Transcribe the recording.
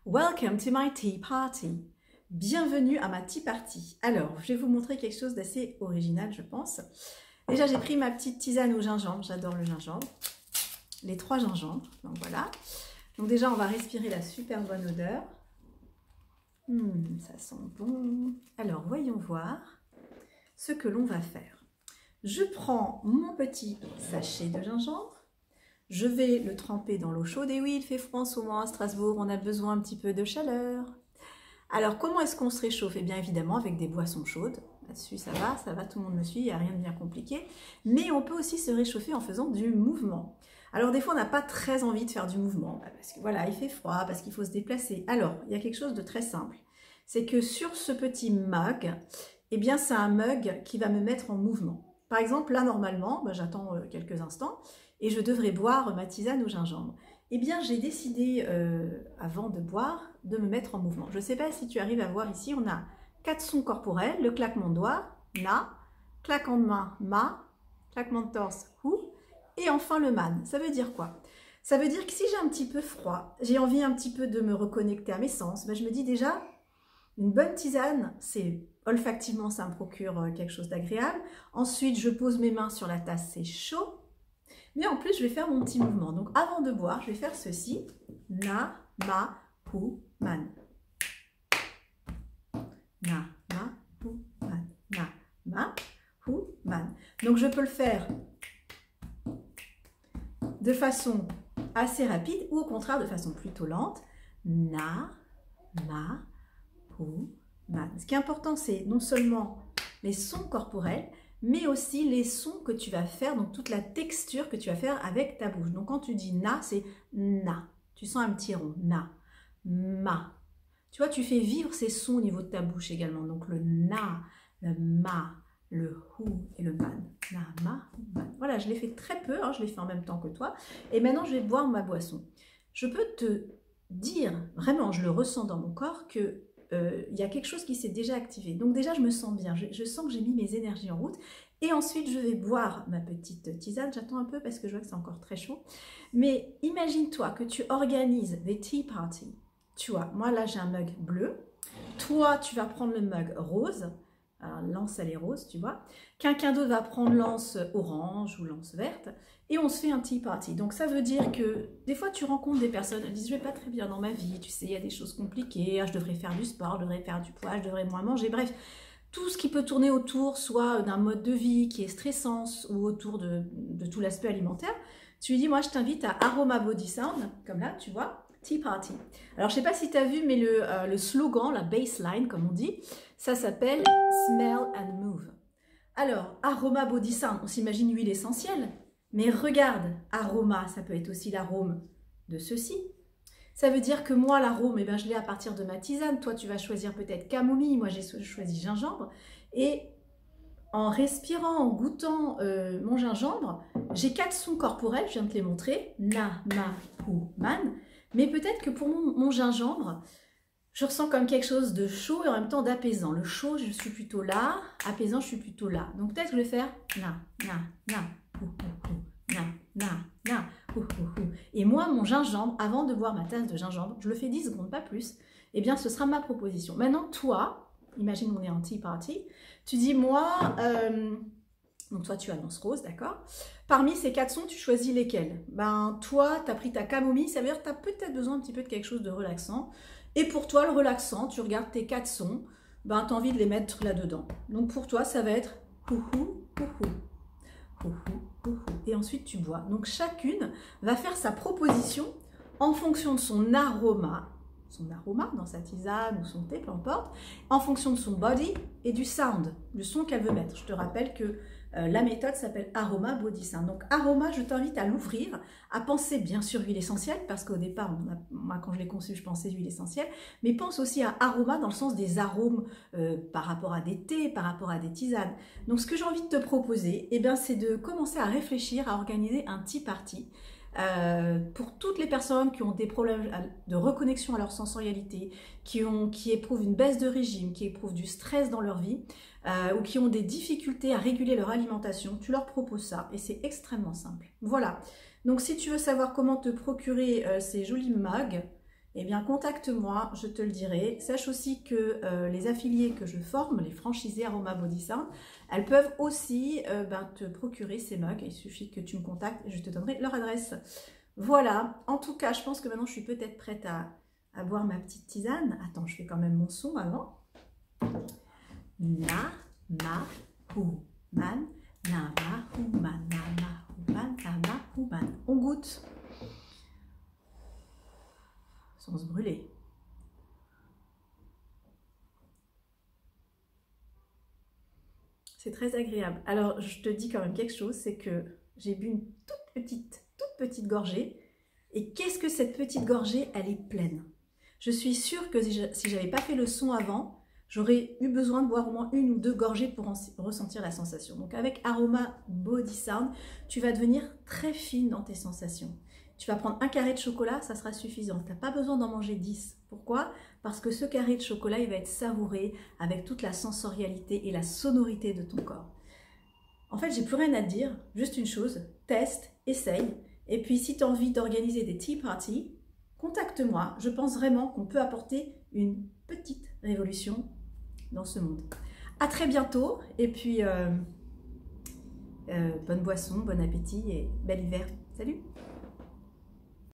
Welcome to my tea party. Bienvenue à ma tea party. Alors, je vais vous montrer quelque chose d'assez original, je pense. Déjà, j'ai pris ma petite tisane au gingembre. J'adore le gingembre. Les 3 gingembres. Donc voilà. Donc déjà, on va respirer la super bonne odeur. Ça sent bon. Alors, voyons voir ce que l'on va faire. Je prends mon petit sachet de gingembre. Je vais le tremper dans l'eau chaude. Et oui, il fait froid en ce moment à Strasbourg. On a besoin un petit peu de chaleur. Alors, comment est-ce qu'on se réchauffe? Eh bien, évidemment, avec des boissons chaudes. Là-dessus, ça va, tout le monde me suit, il n'y a rien de bien compliqué. Mais on peut aussi se réchauffer en faisant du mouvement. Alors, des fois, on n'a pas très envie de faire du mouvement, parce que voilà, il fait froid, parce qu'il faut se déplacer. Alors, il y a quelque chose de très simple. C'est que sur ce petit mug, eh bien, c'est un mug qui va me mettre en mouvement. Par exemple, là, normalement, j'attends quelques instants et je devrais boire ma tisane au gingembre. Eh bien, j'ai décidé, avant de boire, de me mettre en mouvement. Je ne sais pas si tu arrives à voir ici, on a 4 sons corporels, le claquement de doigts, na, claquement de main, ma, claquement de torse, ou, et enfin le man. Ça veut dire quoi? Ça veut dire que si j'ai un petit peu froid, j'ai envie un petit peu de me reconnecter à mes sens, je me dis déjà, une bonne tisane, c'est olfactivement, ça me procure quelque chose d'agréable. Ensuite, je pose mes mains sur la tasse, c'est chaud. Mais en plus, je vais faire mon petit mouvement. Donc, avant de boire, je vais faire ceci. Na, ma, hu, man. Na, ma, hu, man. Na, ma, hu, man. Donc, je peux le faire de façon assez rapide ou au contraire de façon plutôt lente. Na, ma, hu, man. Ce qui est important, c'est non seulement les sons corporels, mais aussi les sons que tu vas faire, donc toute la texture que tu vas faire avec ta bouche. Donc quand tu dis na, c'est na. Tu sens un petit rond, na, ma. Tu vois, tu fais vivre ces sons au niveau de ta bouche également. Donc le na, le ma, le hu et le man. Na, ma, man. Voilà, je l'ai fait très peu, je l'ai fait en même temps que toi. Et maintenant, je vais boire ma boisson. Je peux te dire, vraiment, je le ressens dans mon corps, que il y a quelque chose qui s'est déjà activé. Donc déjà, je me sens bien. Je sens que j'ai mis mes énergies en route. Et ensuite, je vais boire ma petite tisane. J'attends un peu parce que je vois que c'est encore très chaud. Mais imagine-toi que tu organises des tea parties. Tu vois, moi là, j'ai un mug bleu. Toi, tu vas prendre le mug rose. Alors, l'anse, elle est rose, tu vois. Quelqu'un d'autre va prendre l'anse orange ou l'anse verte. Et on se fait un tea party. Donc ça veut dire que des fois tu rencontres des personnes, elles disent je vais pas très bien dans ma vie, tu sais, il y a des choses compliquées, je devrais faire du sport, je devrais faire du poids, je devrais moins manger, bref. Tout ce qui peut tourner autour, soit d'un mode de vie qui est stressant, ou autour de tout l'aspect alimentaire, tu lui dis moi je t'invite à Aroma Body Sound, comme là, tu vois, tea party. Alors je sais pas si tu as vu, mais le slogan, la baseline comme on dit, ça s'appelle Smell and Move. Alors, Aroma Body Sound, on s'imagine huile essentielle. Mais regarde, aroma, ça peut être aussi l'arôme de ceci. Ça veut dire que moi, l'arôme, je l'ai à partir de ma tisane. Toi, tu vas choisir peut-être camomille. Moi, j'ai choisi gingembre. Et en respirant, en goûtant mon gingembre, j'ai 4 sons corporels. Je viens de te les montrer. Na, ma, hu, man. Mais peut-être que pour mon gingembre, je ressens comme quelque chose de chaud et en même temps d'apaisant. Le chaud, je suis plutôt là. Apaisant, je suis plutôt là. Donc peut-être que je vais faire na, na, na. Na, na, na, Et moi, mon gingembre, avant de boire ma tasse de gingembre, je le fais 10 secondes, pas plus, eh bien, ce sera ma proposition. Maintenant, toi, imagine on est en tea party, tu dis, moi, donc toi, tu annonces rose, d'accord? Parmi ces 4 sons, tu choisis lesquels? Toi, tu as pris ta camomille, ça veut dire que tu as peut-être besoin un petit peu de quelque chose de relaxant. Et pour toi, le relaxant, tu regardes tes 4 sons, tu as envie de les mettre là-dedans. Donc pour toi, ça va être houhou, houhou. Et ensuite tu bois. Donc chacune va faire sa proposition en fonction de son aroma dans sa tisane ou son thé, peu importe, en fonction de son body et du sound, du son qu'elle veut mettre. Je te rappelle que la méthode s'appelle Aroma Body Sound. Donc aroma, je t'invite à l'ouvrir, à penser bien sûr huile essentielle, parce qu'au départ, moi quand je l'ai conçu, je pensais huile essentielle, mais pense aussi à aroma dans le sens des arômes par rapport à des thés, par rapport à des tisanes. Donc ce que j'ai envie de te proposer, c'est de commencer à réfléchir à organiser un tea party. Pour toutes les personnes qui ont des problèmes de reconnexion à leur sensorialité, qui éprouvent une baisse de régime, qui éprouvent du stress dans leur vie, ou qui ont des difficultés à réguler leur alimentation, tu leur proposes ça et c'est extrêmement simple. Voilà, donc si tu veux savoir comment te procurer ces jolis mugs, eh bien contacte-moi, je te le dirai. Sache aussi que les affiliés que je forme, les franchisés Aroma Body Sound, elles peuvent aussi te procurer ces mugs. Il suffit que tu me contactes et je te donnerai leur adresse. Voilà, en tout cas, je pense que maintenant je suis peut-être prête à boire ma petite tisane. Attends, je fais quand même mon son avant. Na, ma, hu, man, na, ma, hu, man, na, ma, hu, man, na, ma, hu, man. On goûte. Sans se brûler. C'est très agréable. Alors, je te dis quand même quelque chose, c'est que j'ai bu une toute petite gorgée. Et qu'est-ce que cette petite gorgée, elle est pleine. Je suis sûre que si je n'avais pas fait le son avant, j'aurais eu besoin de boire au moins 1 ou 2 gorgées pour ressentir la sensation. Donc avec Aroma Body Sound, tu vas devenir très fine dans tes sensations. Tu vas prendre un carré de chocolat, ça sera suffisant. Tu n'as pas besoin d'en manger 10. Pourquoi? Parce que ce carré de chocolat, il va être savouré avec toute la sensorialité et la sonorité de ton corps. En fait, j'ai plus rien à te dire, juste une chose, teste, essaye. Et puis si tu as envie d'organiser des tea parties, contacte-moi. Je pense vraiment qu'on peut apporter une petite révolution dans ce monde. À très bientôt et puis bonne boisson, bon appétit et bel hiver. Salut!